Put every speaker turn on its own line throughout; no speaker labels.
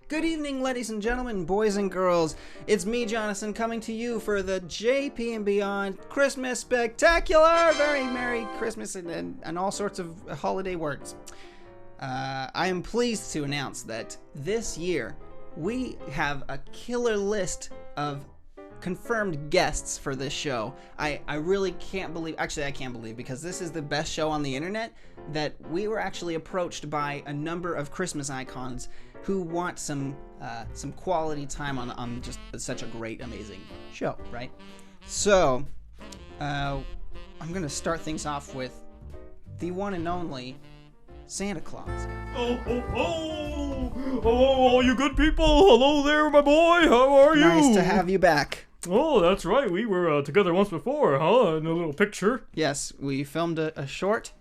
Good evening, ladies and gentlemen, boys and girls. It's me, Jonathan, coming to you for the JP and Beyond Christmas Spectacular. Very Merry Christmas and all sorts of holiday words. I am pleased to announce that this year we have a killer list of confirmed guests for this show. I really can't believe, actually I can't believe, because this is the best show on the internet, that we were actually approached by a number of Christmas icons who want some quality time on just such a great, amazing show, right? So, I'm gonna start things off with the one and only Santa Claus.
Oh, all you good people. Hello there, my boy. How are you?
Nice to have you back.
Oh, that's right. We were together once before, huh? In a little picture.
Yes, we filmed a short.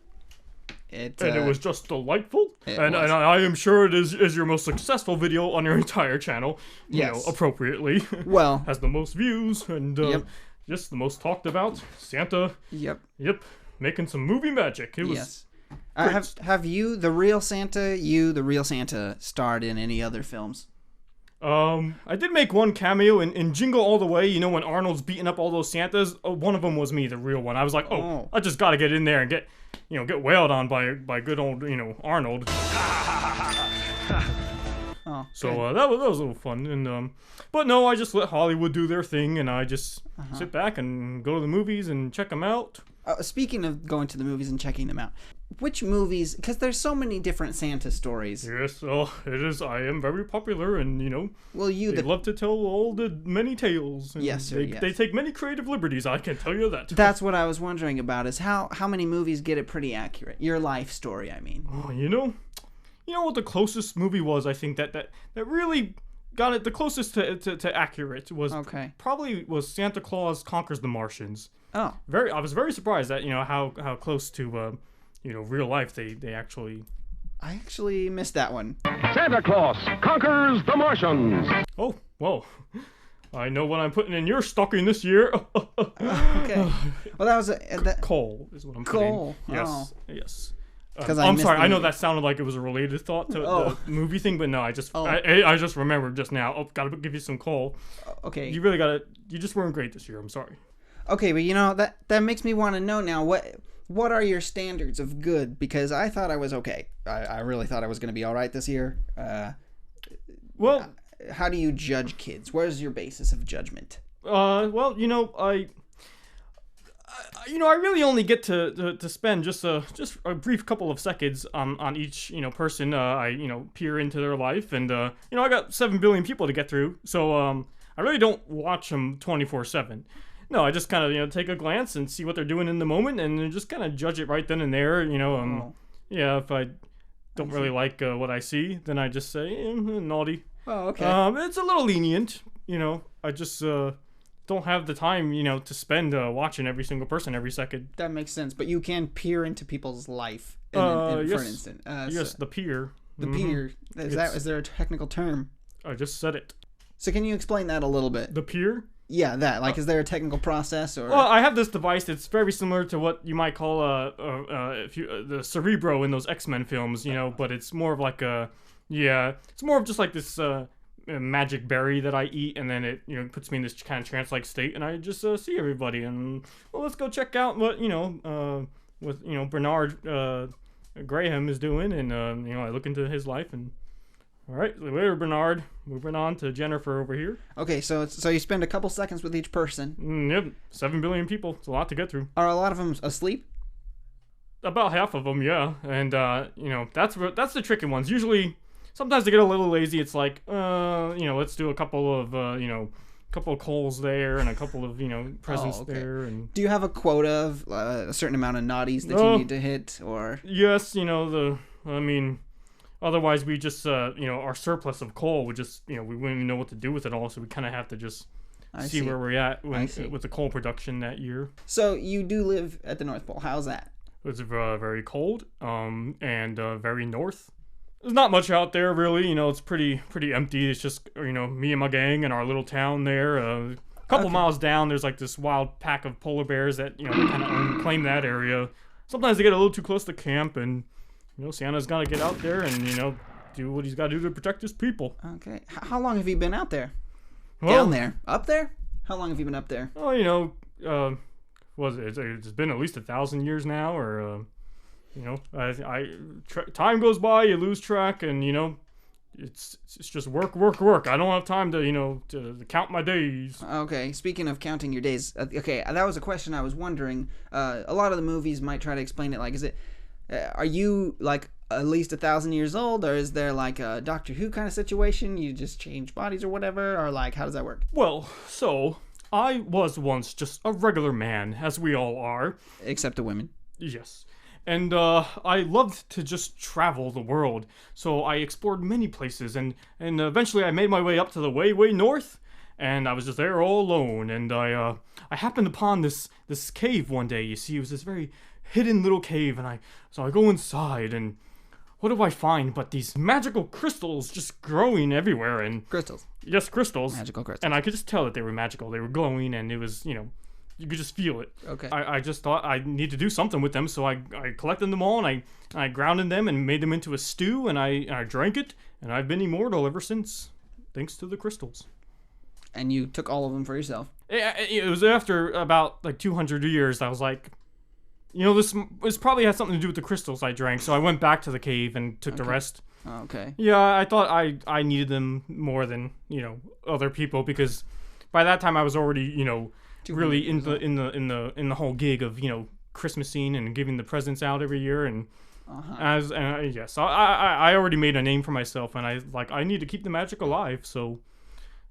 And it was just delightful. And I am sure it is your most successful video on your entire channel. You know, appropriately.
Well.
Has the most views and just the most talked about. Santa.
Yep.
Making some movie magic. It was
have you, the real Santa, starred in any other films?
I did make one cameo in Jingle All the Way. You know, when Arnold's beating up all those Santas, one of them was me, the real one. I was like, I just gotta get in there and get wailed on by good old, Arnold. So that was a little fun, and but no, I just let Hollywood do their thing, and I just sit back and go to the movies and check them out.
Speaking of going to the movies and checking them out, which movies, because there's so many different Santa stories.
Yes, it is. I am very popular, and they love to tell all the many tales. And
yes, sir.
They take many creative liberties. I can tell you that.
That's what I was wondering about. Is how many movies get it pretty accurate? Your life story, I mean.
Oh, you know what the closest movie was? I think that really got it the closest to accurate was probably Santa Claus Conquers the Martians.
Oh,
I was very surprised that how close to real life they actually.
I actually missed that one.
Santa Claus Conquers the Martians.
Oh, well, I know what I'm putting in your stocking this year.
Okay. Well, that was
coal is what I'm
coal.
Putting. Yes.
I'm
sorry. I know that sounded like it was a related thought to the movie thing, but no. I just remembered just now. Oh, gotta give you some coal.
Okay.
You really gotta. You just weren't great this year. I'm sorry.
Okay, but that makes me want to know now what are your standards of good? Because I thought I was okay. I really thought I was going to be all right this year.
Well,
how do you judge kids? Where's your basis of judgment?
Well, I really only get to spend just a brief couple of seconds on each person. I peer into their life, and I got 7 billion people to get through, so I really don't watch them 24/7. No, I just kind of take a glance and see what they're doing in the moment, and then just kind of judge it right then and there. If I don't really like what I see, then I just say naughty.
Oh, okay.
It's a little lenient. I just don't have the time to spend watching every single person every second.
That makes sense, but you can peer into people's life for an instant.
Yes, the peer.
The peer. Is there a technical term?
I just said it.
So can you explain that a little bit?
The peer?
Yeah, that. Is there a technical process or?
Well, I have this device that's very similar to what you might call the Cerebro in those X-Men films, but it's more of like it's more of just like this magic berry that I eat, and then it puts me in this kind of trance-like state, and I just see everybody, and let's go check out what with Bernard Graham is doing, and I look into his life and. All right, later, Bernard. Moving on to Jennifer over here.
Okay, so you spend a couple seconds with each person.
Yep, 7 billion people. It's a lot to get through.
Are a lot of them asleep?
About half of them, yeah. And that's the tricky ones. Usually, sometimes they get a little lazy. It's like, let's do a couple of coals there and a couple of presents there. And
do you have a quota of a certain amount of naughties that you need to hit, or?
Yes, otherwise, we just, our surplus of coal would just, we wouldn't even know what to do with it all, so we kind of have to just see where we're at with the coal production that year.
So you do live at the North Pole. How's that?
It's very cold, and very north. There's not much out there, really. It's pretty empty. It's just, me and my gang in our little town there. A couple miles down, there's like this wild pack of polar bears that, kind of claim that area. Sometimes they get a little too close to camp, and Santa's got to get out there and, do what he's got to do to protect his people.
Okay. How long have you been out there?
Well,
Down there? Up there? How long have you been up there?
Oh, was it? It's been at least 1,000 years now, or time goes by, you lose track, and it's just work. I don't have time to count my days.
Okay, speaking of counting your days, okay, that was a question I was wondering. A lot of the movies might try to explain it like, are you like at least 1,000 years old, or is there like a Doctor Who kind of situation? You just change bodies or whatever, or like how does that work?
Well, so I was once just a regular man, as we all are.
Except the women.
Yes. And I loved to just travel the world, so I explored many places, and eventually I made my way up to the way north, and I was just there all alone, and I happened upon this cave one day. You see, it was this very hidden little cave, and so I go inside, and what do I find but these magical crystals just growing everywhere, and...
Crystals.
Yes, crystals.
Magical crystals.
And I could just tell that they were magical. They were glowing, and it was, you could just feel it.
Okay.
I just thought I need to do something with them, so I collected them all, and I grounded them and made them into a stew, and I drank it, and I've been immortal ever since, thanks to the crystals.
And you took all of them for yourself?
It was after about like 200 years. I was like, this probably has something to do with the crystals I drank, so I went back to the cave and took the rest.
Oh, okay.
Yeah, I thought I needed them more than other people, because by that time I was already really in the whole gig of Christmasing and giving the presents out every year, and yes, I already made a name for myself, and I need to keep the magic alive, so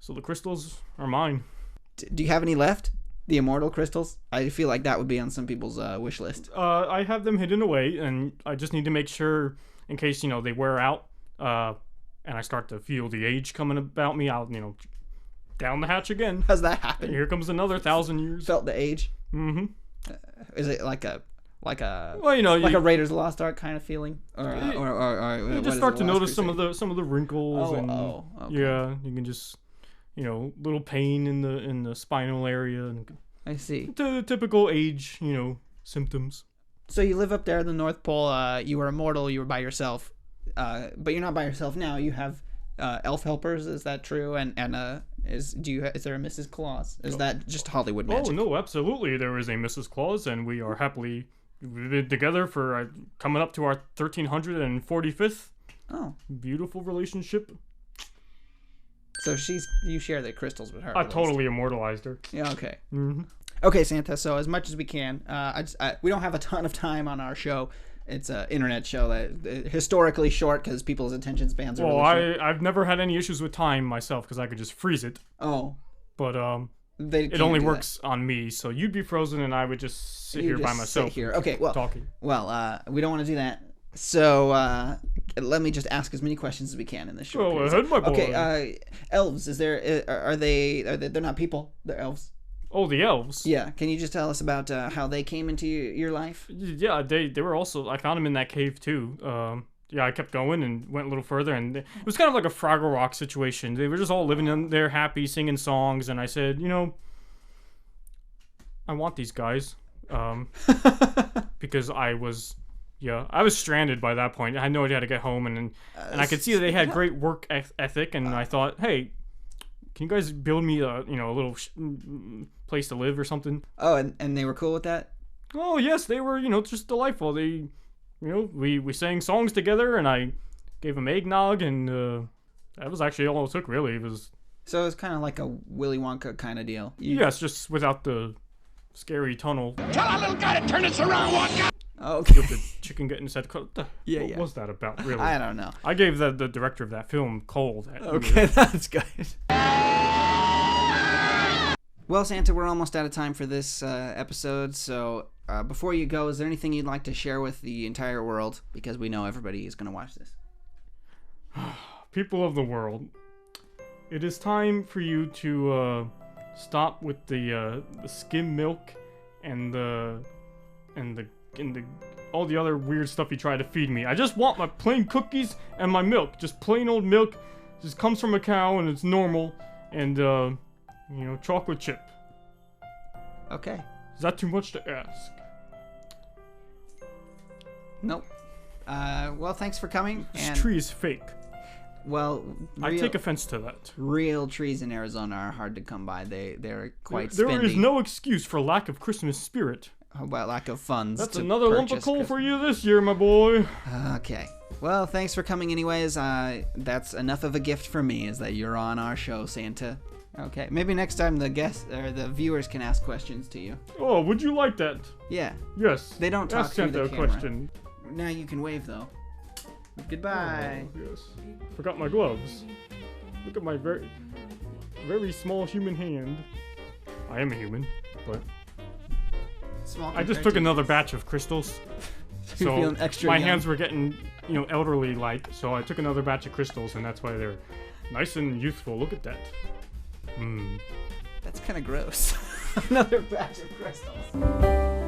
the crystals are mine.
Do you have any left? The immortal crystals? I feel like that would be on some people's wish list.
I have them hidden away, and I just need to make sure in case they wear out, and I start to feel the age coming about me. I'll down the hatch again.
How's that happen?
Here comes another 1,000 years.
Felt the age?
Mm-hmm.
Is it like a
a
Raiders of the Lost Ark kind of feeling, or
you just start to notice some of the wrinkles,
okay.
Yeah, you can just little pain in the spinal area, and
I see.
The typical age symptoms.
So you live up there in the North Pole. You were immortal. You were by yourself, but you're not by yourself now. You have elf helpers. Is that true? And is there a Mrs. Claus? Is that just Hollywood magic?
Oh no, absolutely. There is a Mrs. Claus, and we are happily together for coming up to our 1345th.
Oh,
beautiful relationship.
So you share the crystals with her.
I totally immortalized her.
Yeah. Okay.
Mm-hmm.
Okay, Santa. So as much as we can, we don't have a ton of time on our show. It's an internet show that historically short because people's attention spans are really short.
I've never had any issues with time myself because I could just freeze it.
Oh.
But it only works on me, so you'd be frozen and I would just sit here by myself.
Sit here. Okay, well,
talking.
Well, we don't want to do that. So let me just ask as many questions as we can in this show.
Go ahead, my boy.
Okay, elves. They're not people. They're elves.
Oh, the elves.
Yeah. Can you just tell us about how they came into your life?
Yeah, they were also. I found them in that cave too. I kept going and went a little further, and it was kind of like a Fraggle Rock situation. They were just all living in there, happy, singing songs, and I said, I want these guys, because I was stranded by that point. I had no idea how to get home, and I could see that they had great work ethic, and I thought, hey, can you guys build me a little place to live or something?
Oh, and they were cool with that?
Oh yes, they were just delightful. They we sang songs together, and I gave them eggnog, and that was actually all it took, really.
So it was kind of like a Willy Wonka kind of deal.
Yes, just without the scary tunnel.
Tell our little guy to turn this around, Wonka!
Okay.
With the chicken getting said, what was that about, really?
I don't know.
I gave the director of that film cold.
Okay, that's good. Well, Santa, we're almost out of time for this episode, so before you go, is there anything you'd like to share with the entire world? Because we know everybody is going to watch this.
People of the world, it is time for you to stop with the skim milk and the all the other weird stuff you try to feed me. I just want my plain cookies and my milk. Just plain old milk. Just comes from a cow and it's normal. And chocolate chip.
Okay.
Is that too much to ask?
Nope. Well, thanks for coming.
This tree is fake.
Well,
I take offense to that.
real trees in Arizona are hard to come by. They're quite
There
spendy.
is no excuse for lack of Christmas spirit.
About lack of funds.
That's
to
another lump of
purchase
coal
Christmas.
for you this year, my boy.
Okay. Well, thanks for coming anyways. That's enough of a gift for me, is that you're on our show, Santa. Okay. Maybe next time the guests or the viewers can ask questions to you.
Oh, would you like that?
Yeah.
Yes.
They don't talk
Ask
through
Santa
the
a
camera.
question.
Now you can wave though. Goodbye.
Oh, yes. Forgot my gloves. Look at my very, very small human hand. I am a human, but
Small
I just
compared
took
to-
another batch of crystals.
You're
So
feeling extra
my
young.
hands were getting, elderly-like. So I took another batch of crystals, and that's why they're nice and youthful. Look at that.
That's kind of gross. Another batch of crystals.